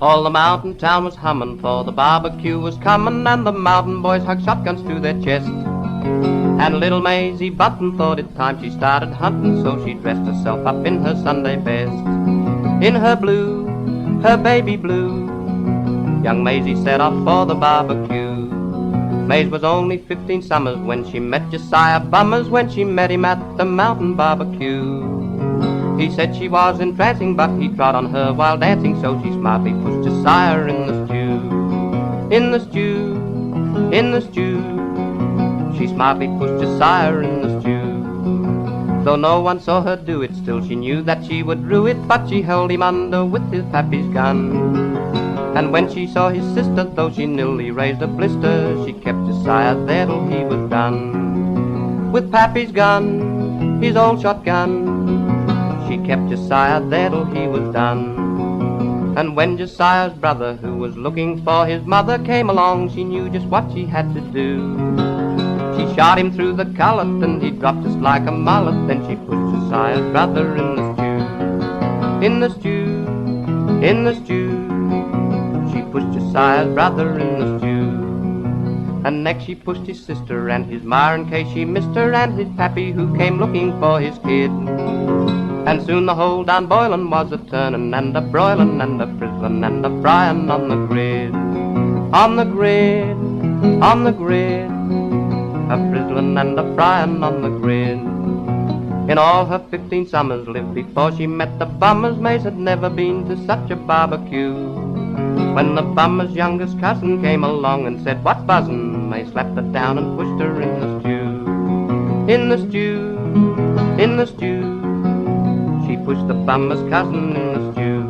All the mountain town was humming, for the barbecue was coming, and the mountain boys hugged shotguns to their chest. And little Maisie Button thought it time she started hunting, so she dressed herself up in her Sunday best. In her blue, her baby blue, young Maisie set off for the barbecue. Maise was only 15 summers when she met Josiah Bummers, when she met him at the Mountain Barbeque. He said she was entrancing, but he trod on her while dancing, so she smartly pushed Josiah in the stew. In the stew, in the stew, she smartly pushed Josiah in the stew. Though no one saw her do it, still she knew that she would rue it, but she held him under with his pappy's gun. And when she saw his sister, though she nearly raised a blister, she kept Josiah there till he was done. With pappy's gun, his old shotgun, she kept Josiah there till he was done. And when Josiah's brother, who was looking for his mother, came along, she knew just what she had to do. She shot him through the collar, and he dropped just like a mullet. Then she pushed Josiah's brother in the stew. In the stew, in the stew, she pushed Josiah's brother in the stew. And next she pushed his sister and his ma in case she missed her, and his pappy who came looking for his kid. And soon the whole down boilin' was a turnin' and a broilin' and a frizzlin' and a fryin' on the grid. On the grid, on the grid, a frizzlin' and a fryin' on the grid. In all her 15 summers lived before she met the Bummers, Maise had never been to such a barbecue. When the Bummer's youngest cousin came along and said, "What's buzzin'?" Maise slapped her down and pushed her in the stew. In the stew, in the stew, she pushed the Bummer's cousin in the stew.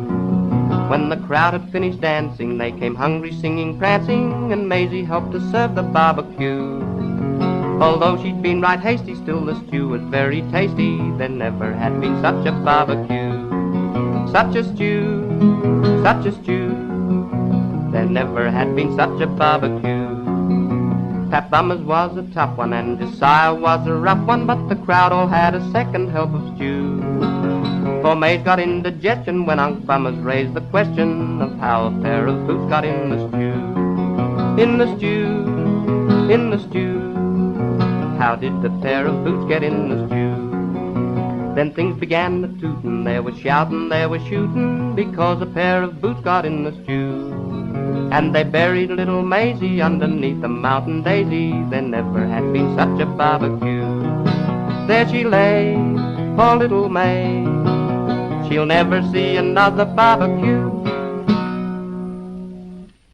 When the crowd had finished dancing, they came hungry, singing, prancing, and Maisie helped to serve the barbecue. Although she'd been right hasty, still the stew was very tasty. There never had been such a barbecue. Such a stew, such a stew, there never had been such a barbecue. Pap Bummers was a tough one and Josiah was a rough one, but the crowd all had a second help of stew. For Maise got indigestion when Unc Bummers raised the question of how a pair of boots got in the stew. In the stew, in the stew, how did the pair of boots get in the stew? Then things began to tootin', there was shoutin', there was shootin', because a pair of boots got in the stew. And they buried little Maisie underneath the mountain daisy. There never had been such a barbecue. There she lay, poor little May, she'll never see another barbecue.